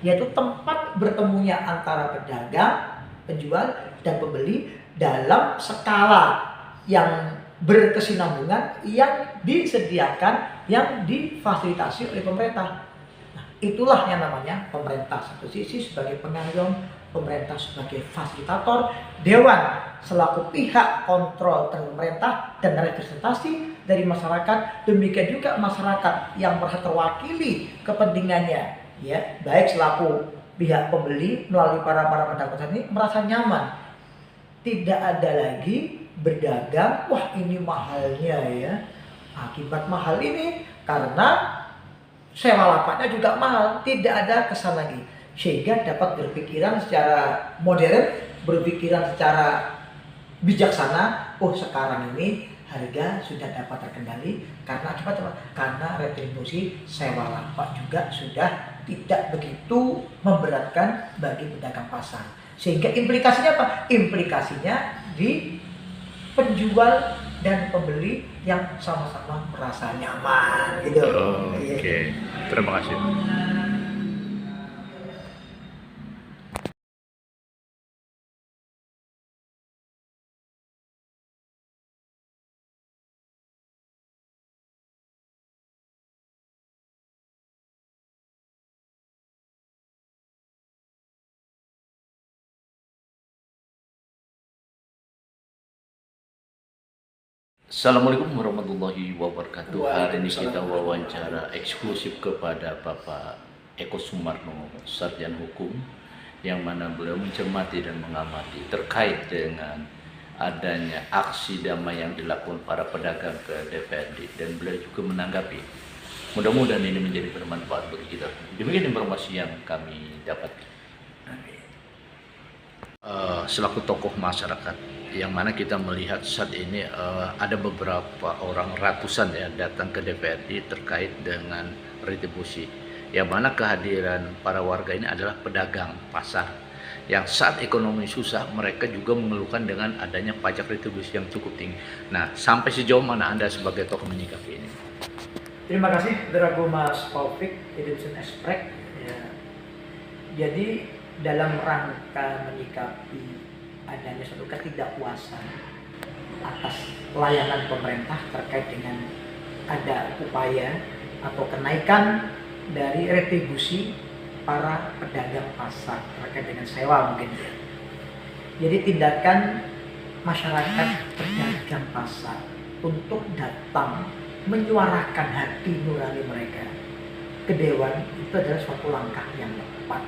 yaitu tempat bertemunya antara pedagang, penjual, dan pembeli dalam skala yang berkesinambungan yang disediakan, yang difasilitasi oleh pemerintah. Nah, itulah yang namanya pemerintah satu sisi sebagai pengayom, pemerintah sebagai fasilitator, dewan selaku pihak kontrol terhadap pemerintah dan representasi dari masyarakat. Demikian juga masyarakat yang merasa terwakili kepentingannya, ya, baik selaku pihak pembeli melalui para pedagang ini merasa nyaman. Tidak ada lagi berdagang, wah ini mahalnya ya. Akibat mahal ini karena sewa lapaknya juga mahal, tidak ada kesan lagi. Sehingga dapat berpikiran secara modern, berpikiran secara bijaksana, oh sekarang ini harga sudah dapat terkendali karena akibat apa? Karena retribusi sewa lapak juga sudah tidak begitu memberatkan bagi pedagang pasar. Sehingga implikasinya apa? Implikasinya di penjual dan pembeli yang sama-sama merasa nyaman gitu. Oke. Terima kasih. Assalamualaikum warahmatullahi wabarakatuh. Hari ini kita wawancara eksklusif kepada Bapak Eko Sumarno, Sarjana Hukum, yang mana beliau mencermati dan mengamati terkait dengan adanya aksi damai yang dilakukan para pedagang ke DPRD, dan beliau juga menanggapi. Mudah-mudahan ini menjadi bermanfaat bagi kita. Demikian informasi yang kami dapat. Selaku tokoh masyarakat, yang mana kita melihat saat ini ada beberapa orang, ratusan ya, datang ke DPRD terkait dengan retribusi, yang mana kehadiran para warga ini adalah pedagang pasar yang saat ekonomi susah mereka juga mengeluhkan dengan adanya pajak retribusi yang cukup tinggi. Nah, sampai sejauh mana Anda sebagai tokoh menyikapi ini? Terima kasih Drago Mas Taufik, Edison Esprek. Ya. Jadi dalam rangka menyikapi adanya suatu ketidakpuasan atas layanan pemerintah terkait dengan ada upaya atau kenaikan dari retribusi para pedagang pasar terkait dengan sewa mungkin ya. Jadi tindakan masyarakat pedagang pasar untuk datang menyuarakan hati nurani mereka ke dewan itu adalah suatu langkah yang tepat.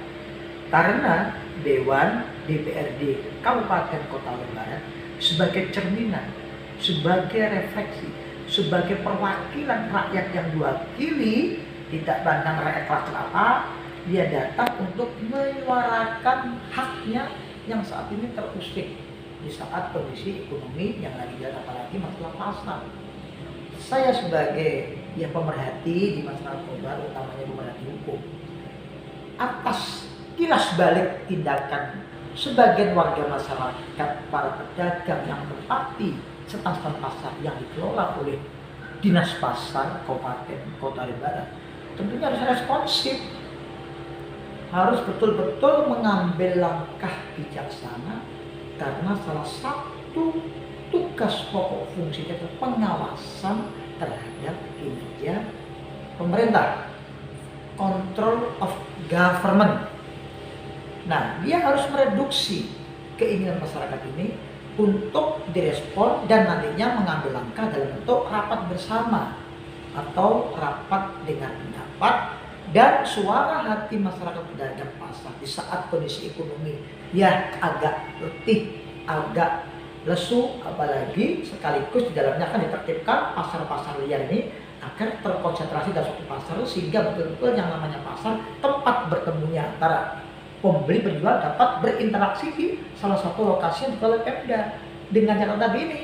Karena Dewan DPRD Kabupaten Kota Barat sebagai cerminan, sebagai refleksi, sebagai perwakilan rakyat yang diwakili, tidak pandang rakyat kelas apa, dia datang untuk menyuarakan haknya yang saat ini terusik di saat kondisi ekonomi yang lagi jalan, apalagi masalah pasar. Saya sebagai yang pemerhati di masyarakat global, utamanya pemerhati hukum, atas kilas balik tindakan sebagian warga masyarakat, para pedagang yang berarti stand-stand pasar yang dikelola oleh Dinas Pasar Kabupaten Kota Barat, tentunya harus responsif, harus betul-betul mengambil langkah bijaksana, karena salah satu tugas pokok fungsinya adalah pengawasan terhadap kinerja pemerintah, control of government. Nah, dia harus mereduksi keinginan masyarakat ini untuk direspon dan nantinya mengambil langkah dalam bentuk rapat bersama atau rapat dengan pendapat dan suara hati masyarakat pedagang pasar di saat kondisi ekonomi ya agak letih, agak lesu, apalagi sekaligus di dalamnya akan ditertibkan pasar-pasar liar ini agar terkonsentrasi dalam suatu pasar sehingga betul-betul yang namanya pasar tempat bertemunya antara pembeli penjual dapat berinteraksi di salah satu lokasi yang dikelola oleh Pemda. Dengan catatan tadi ini,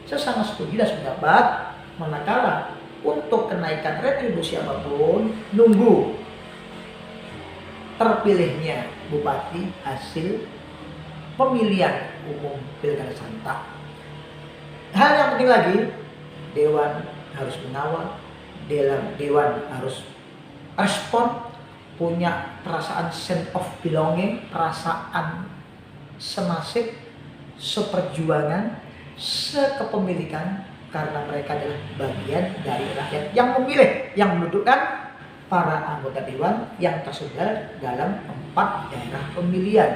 saya sangat setuju dan sependapat manakala untuk kenaikan retribusi apapun nunggu terpilihnya bupati hasil pemilihan umum pilkada serentak. Hal yang penting lagi, dewan harus mengawal, dewan harus respon, punya perasaan sense of belonging, perasaan senasib, seperjuangan, sekepemilikan, karena mereka adalah bagian dari rakyat yang memilih, yang mendudukkan para anggota dewan yang tersebar dalam 4 daerah pemilihan.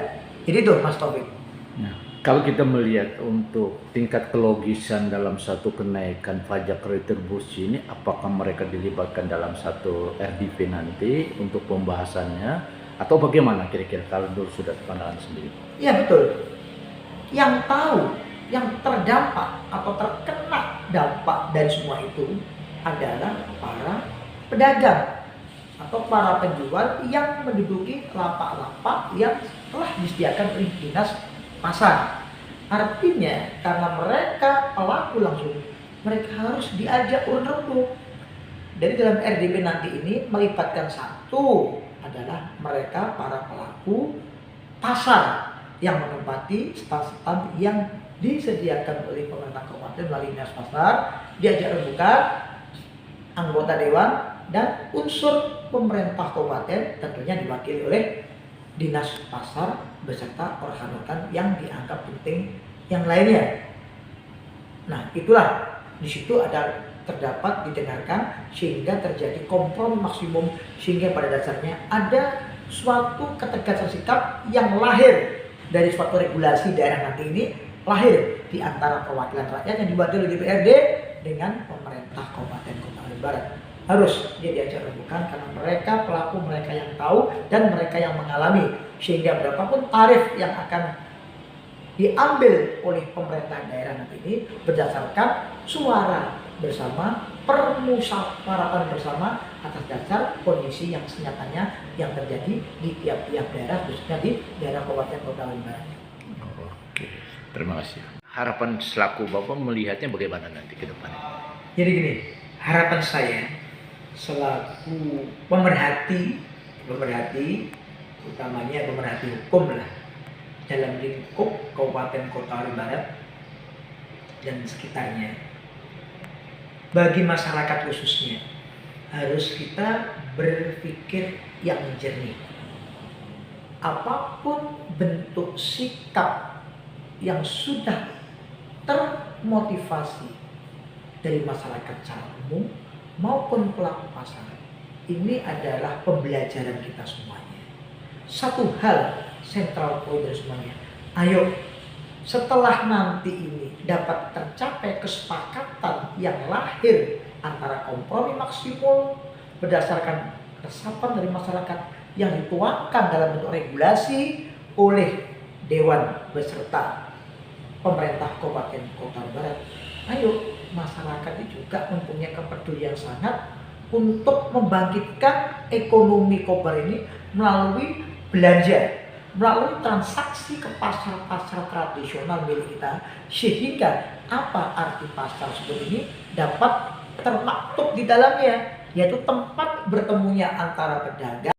Jadi itu Mas Taufik. Nah, kalau kita melihat untuk tingkat kelogisan dalam satu kenaikan pajak retribusi ini, apakah mereka dilibatkan dalam satu RDP nanti untuk pembahasannya, atau bagaimana kira-kira kalau dulu sudah pandangan sendiri? Iya betul. Yang tahu, yang terdampak atau terkena dampak dari semua itu adalah para pedagang atau para penjual yang menduduki lapak-lapak yang telah disediakan oleh dinas pasar. Artinya karena mereka pelaku langsung, mereka harus diajak urun rembuk. Dari dalam RDP nanti ini melibatkan satu adalah mereka para pelaku pasar yang menempati stand-stand yang disediakan oleh pemerintah kabupaten melalui dinas pasar, diajak rembukan anggota dewan dan unsur pemerintah kabupaten, tentunya diwakili oleh dinas pasar beserta organ-organ yang dianggap penting yang lainnya. Nah, itulah di situ ada terdapat didengarkan sehingga terjadi kompromi maksimum, sehingga pada dasarnya ada suatu ketegasan sikap yang lahir dari suatu regulasi daerah nanti ini, lahir di antara perwakilan rakyat yang diwakili oleh DPRD dengan pemerintah Kabupaten Kota Barat. Harus dia diajak rembukan karena mereka pelaku, mereka yang tahu dan mereka yang mengalami, sehingga berapapun tarif yang akan diambil oleh pemerintah daerah nanti ini berdasarkan suara bersama, permusyawaratan bersama atas dasar kondisi yang senyatanya yang terjadi di tiap-tiap daerah, khususnya di daerah Kabupaten Kota Barat. Oke, terima kasih. Harapan selaku Bapak melihatnya bagaimana nanti ke depan? Jadi gini, harapan saya selaku pemerhati, utamanya pemerhati hukum lah, dalam lingkup Kabupaten Kota Barat dan sekitarnya, bagi masyarakat khususnya harus kita berpikir yang jernih. Apapun bentuk sikap yang sudah termotivasi dari masyarakat secara umum maupun pelaku pasar, ini adalah pembelajaran kita semuanya. Satu hal sentral poin dari semuanya, ayo setelah nanti ini dapat tercapai kesepakatan yang lahir antara kompromi maksimum berdasarkan resapan dari masyarakat yang dituangkan dalam bentuk regulasi oleh Dewan beserta pemerintah Kabupaten Kota Barat. Ayo masyarakat itu juga mempunyai kepedulian sangat untuk membangkitkan ekonomi Kobar ini melalui belanja, melalui transaksi ke pasar-pasar tradisional milik kita, sehingga apa arti pasar seperti ini dapat termaktub di dalamnya, yaitu tempat bertemunya antara pedagang